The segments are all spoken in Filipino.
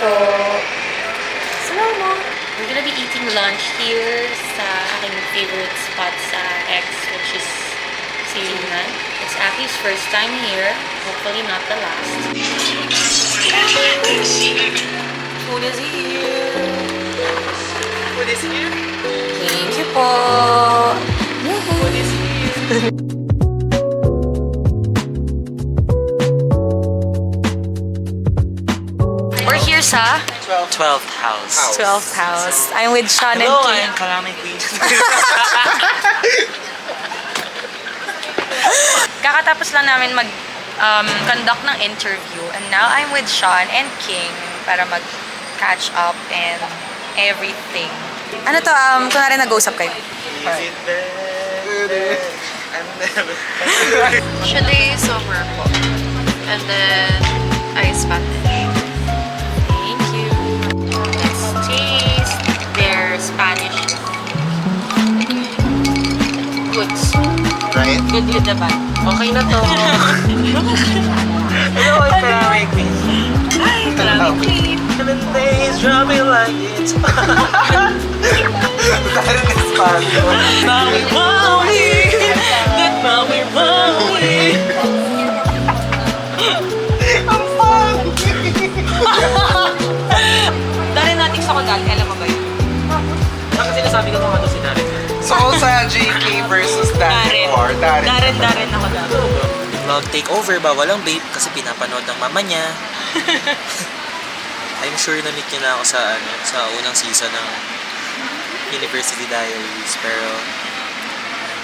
po. Salamat. We're gonna be eating lunch here sa aking favorite spot sa X, which is Silinan. It's Aki's first time here. Hopefully not the last. Food is here. Food is here. Thank you po. Food is here. We're here sa 12th house. 12th house. I'm with Sean and Hello, Kim. I'm Kalami Queen. Kakatapos lang namin conduct ng interview, and now I'm with Sean and King para mag-catch up and everything. Ano to, kunwari nag-uusap kayo? Is it better? I'm never. Today, summer po. And then, I Spanish. Thank you. Let's taste their Spanish goods. Right? Good with the bad. Okay na to. Hello, I'm Kalami Queen. Hi, Kalami Queen. And the days dropping like it's Maui, Maui. That Maui, Maui. Ang fun! Dali natin sa kundal, alam mo ba yun? Bakit sinasabi ko kung ano si Darren? So, sa JK versus Darren or Darren? Darren ako dito. Vlog takeover ba? Walang babe kasi pinapanood ng mama niya. I'm sure na-meet niyo na ako sa unang season ng University Diaries. Pero,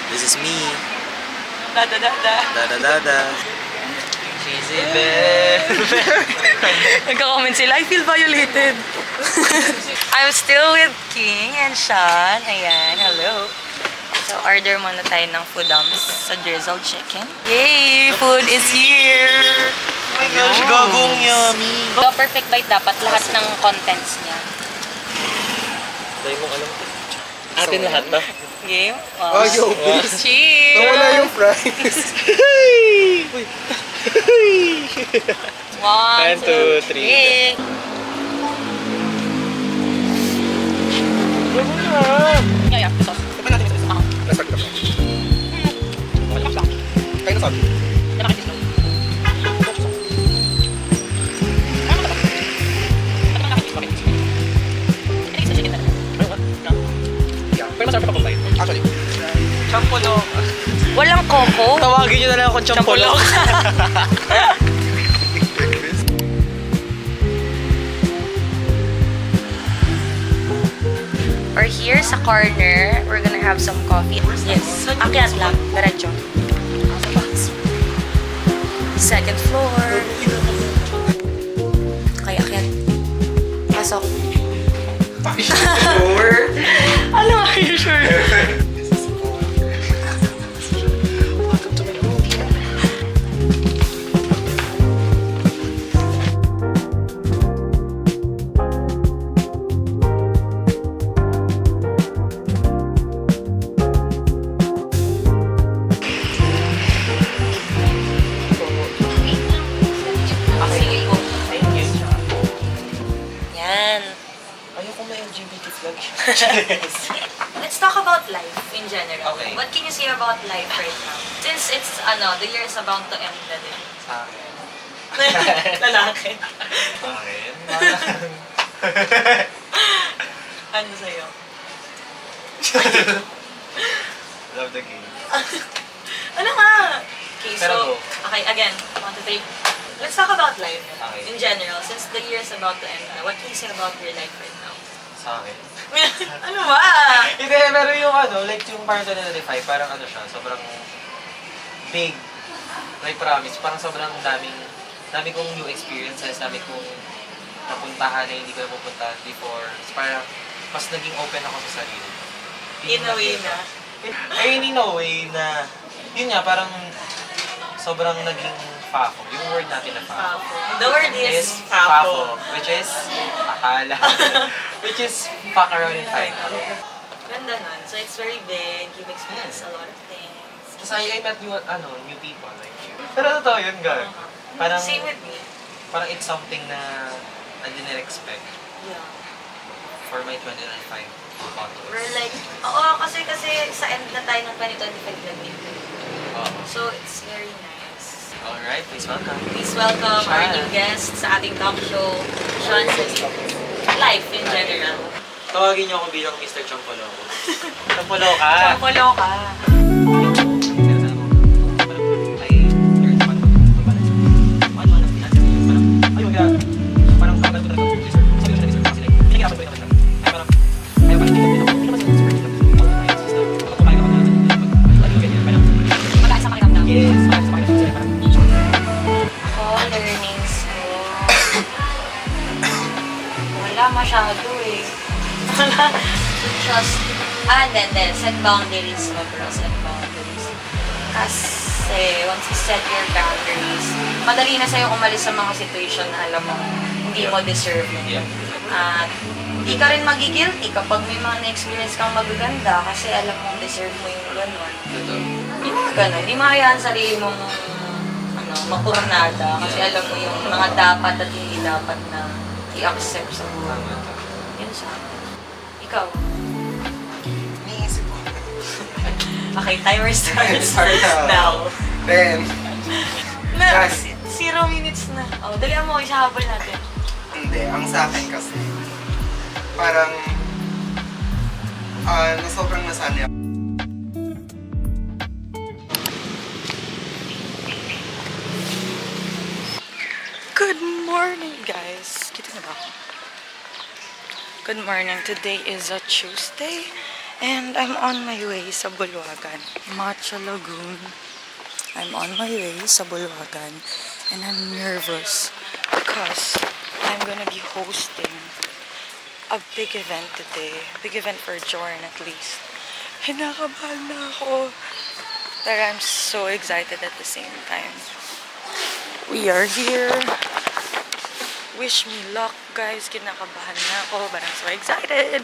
this is me. Dada. She's a babe. Nagka-comment sila, I feel violated. I'm still with King and Sean. Ayan, hello. So, order muna tayo ng food sa drizzled chicken. Yay! Food is here! Oh my gosh, gagong yummy. So, perfect bite dapat lahat ng contents niya. Dahil mong alam ko. Atin lahat to. Game? Oh, yo, please. Cheers! Nawala yung fries. One, 1, 2, 3. three. Yeah, sauce. Nasag na pa. Kayo nasag. Actually, Champolok. Walang coco. Tawagin nyo na lang akong champolok. Or here sa corner, we're gonna have some coffee. Yes, akyat lang, diretso. Second floor. Okay, akyat. Pasok. sure. Ano, are you sure? Yan. Ayoko na LGBT flag. Let's talk about life in general. Okay. What can you say about life right now? Since it's, the year is about to end na din. Sa akin. Lalaki. Akin? Ano sa'yo? Love the game. Ano nga? Okay, Pero so, go. okay, again, 1, 2, 3. Let's talk about life Okay. in general. Since the year is about to end na, what can you say about your life right now? Sa akin. Ano ba? Hindi, pero yung like yung parang 2025, parang siya, sobrang big. Like promise, parang sobrang dami kong new experiences, dami kong napuntahan na hindi ko napupuntahan before. So parang mas naging open ako sa sarili. In a way na. In a way na, yun nga, parang sobrang naging fafo. Yung word natin na fafo. The word is fafo. Which is, akala. Which is, fuck around and find out. Ganda nun. So it's very big. You've experienced a lot of things. Tapos I met new people like you. Pero totoo yun, girl. Parang, Same with me. parang it's something na I didn't expect Yeah. for my 2025 photos. We're like, oo, kasi sa end na tayo ng 2025 nag-meet. So, it's very nice. Alright, please welcome. Please welcome our Sean. new guest sa ating talk show, Sean Salim. Life in general. Tawagin niyo ako bilang Mr. Chompoloco. Chompoloca! Champolo ka. Oh, learnings ko. Wala masyado eh. Just, then, set boundaries mo, bro. Set boundaries. Kasi, once you set your boundaries, madali na sa'yo umalis sa mga situation na alam mo, hindi mo deserve yun. Yeah. At, hindi ka rin magigilty kapag may mga na-experience kang magaganda kasi alam mo, deserve mo yung gano'n. Hindi mo gano'n. Hindi mo hayaan sarili mong mapurnada kasi alam mo yung mga dapat at hindi dapat na i-accept sa buhay. Yun sa akin. Ikaw? Iniisip ko. Okay, timer starts Start now. Then, Na, Yes. 0 minutes na. Oh, dalihan mo, isahabol natin. hindi. Ang sa akin kasi, parang, na sobrang nasanay ako. Good morning, guys. Kita na ba ako? Good morning. Today is a Tuesday and I'm on my way sa Bulwagan. Matcha Lagoon. I'm on my way sa Bulwagan and I'm nervous because I'm gonna be hosting a big event today. Big event for Jorn at least. Hinakabahan na ako. But I'm so excited at the same time. We are here. Wish me luck, guys. Kinakabahan na ako, but I'm so excited.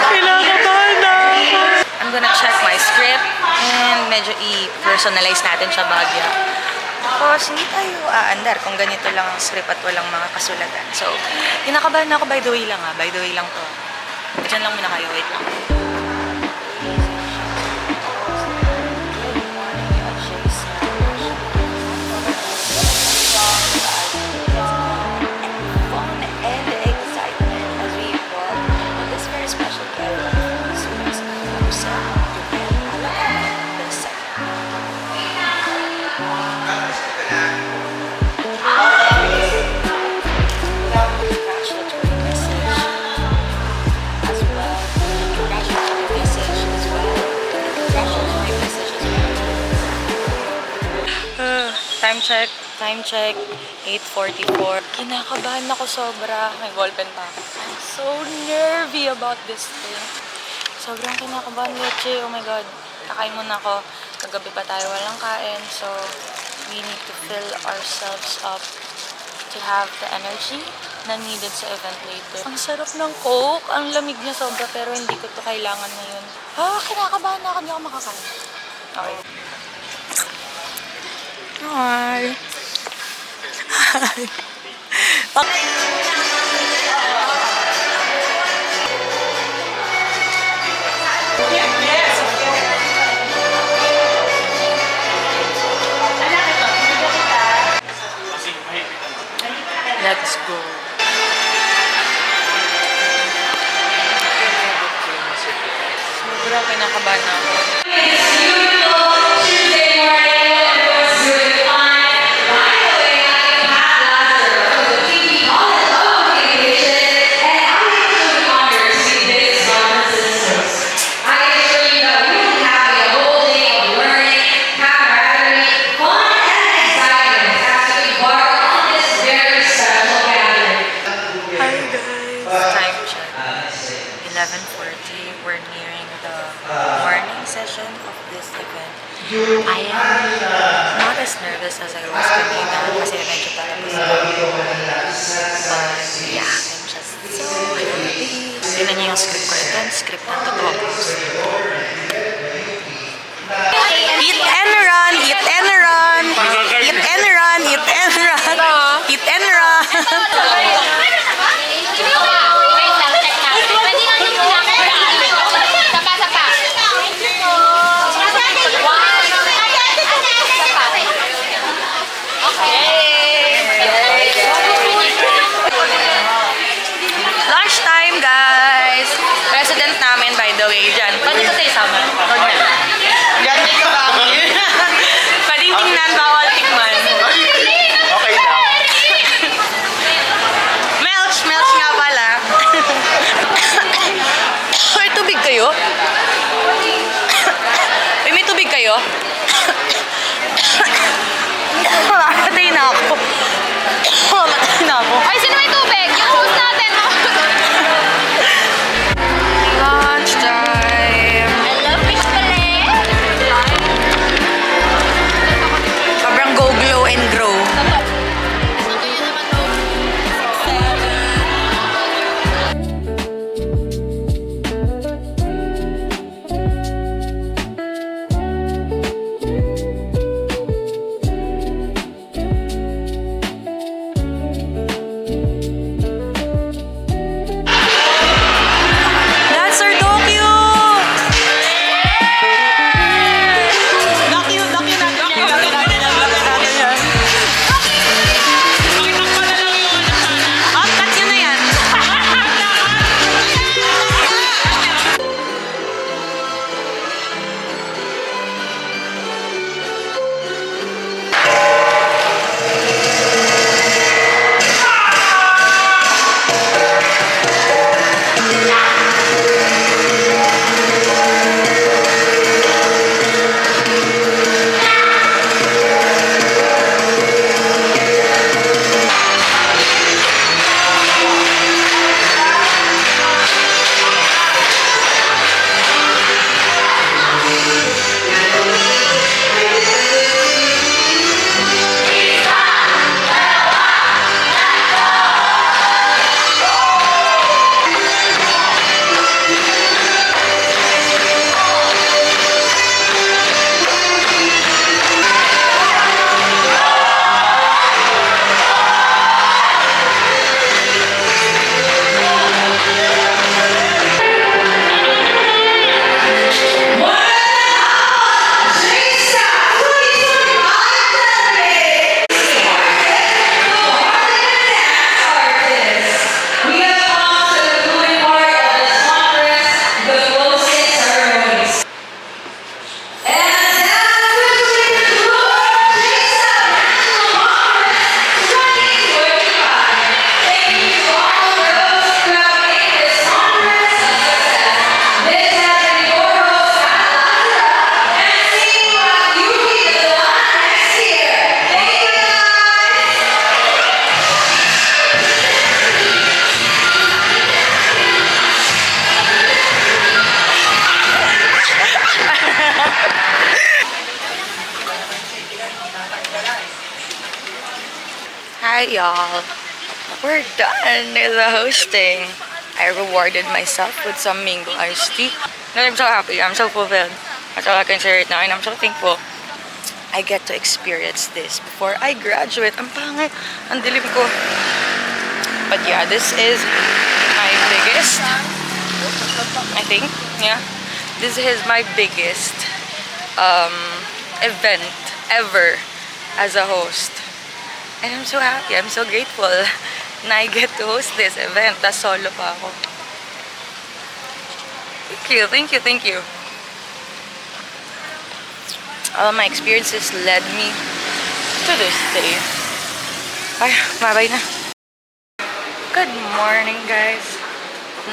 Kinakabahan na ako. I'm gonna check my script and medyo i-personalize natin siya bagya. Tapos, hindi tayo aandar kung ganito lang ang script at walang mga kasulatan. So, kinakabahan na ako, by the way lang ha. By the way lang to. Diyan lang muna kayo. Wait lang. Time check, 8:44. Kinakabahan ako sobra. May ballpen pa ako. I'm so nervy about this thing. Sobrang kinakabahan, Leche. Oh my God. Kakain muna ako. Kagabi pa tayo walang kain. So, we need to fill ourselves up to have the energy na needed sa event later. Ang sarap ng Coke. Ang lamig niya sobra pero hindi ko to kailangan ngayon. Kinakabahan na ako. Hindi ako makakain. Okay. Hi. Hi. Let's go. Sobrang kinakabahan na ako. Time check. 11:40. We're nearing the morning session of this event. I am not as nervous as I was kanina kasi medyo talaga sa but yeah, I'm just so happy. Tignan niyo yung script ko. Ito yung script na totoo. Eat and run! Eat and run! Eat and run, eat and run. Eat and run. Lunchtime, guys. Resident namin, by the way, dyan. Pwede ko tayo sama? Huwag na. Yan ka lang. Pwedeng tingnan, bawal tikman. Okay na. Melch nga pala. May tubig kayo? May tubig kayo? Matay na ako. Matay na ako. Ay, sino may tubig? Yung host natin. Lunch time. I love fish fillet. Sobrang go, glow, and grow. That's our Dokyo! Dokyo natin yan. Cut nyo na yan. Hi, y'all. We're done with the hosting. I rewarded myself with some mango iced tea. And I'm so happy. I'm so fulfilled. That's all I can say right now. And I'm so thankful I get to experience this before I graduate. Ang pangit. Ang dilim ko. But yeah, this is my biggest, I think, yeah. This is my biggest event ever as a host. And I'm so happy. I'm so grateful na I get to host this event. Tas solo pa ako. Thank you. All my experiences led me to this day. Ay, bye-bye na. Good morning, guys.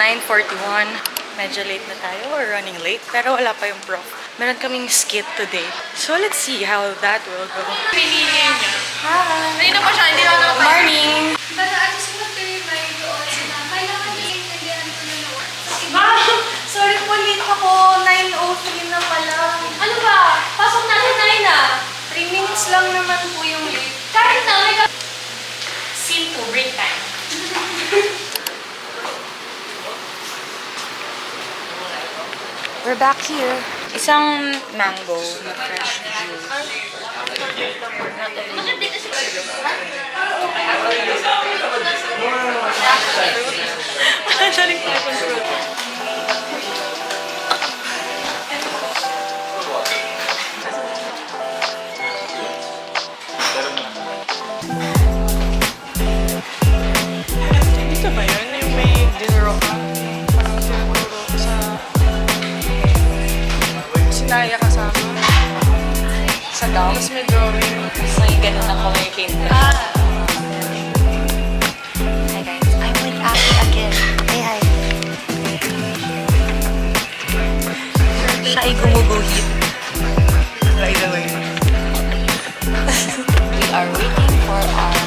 9:41. Medyo late na tayo. We're running late. Pero wala pa yung prof. Meron kaming skit today. So, let's see how that will go. Hi! Ayun na pa siya, hindi na ako. Morning! Pero I just want to remind you all na kailangan niyo intindihan ko na naman. Ma'am! Sorry po, late ako. 9:03 na pala. Ano ba? Pasok natin 9 na. 3 minutes lang naman po yung late. Kahit na, may Scene 2, break time. We're back here. Isang mango na fresh juice. Bakit dito siya? Daling passion fruit. Dito ba yun? Yung may dinuro ka? Parang tinuturo ko sa... Sinaya kasama. Sa Downs may drawing. May ganun ako, may paintbrush. Hi guys, I'm with Abby again. Hey, hi. Siya ay gumuguhit. By the way. We are waiting for our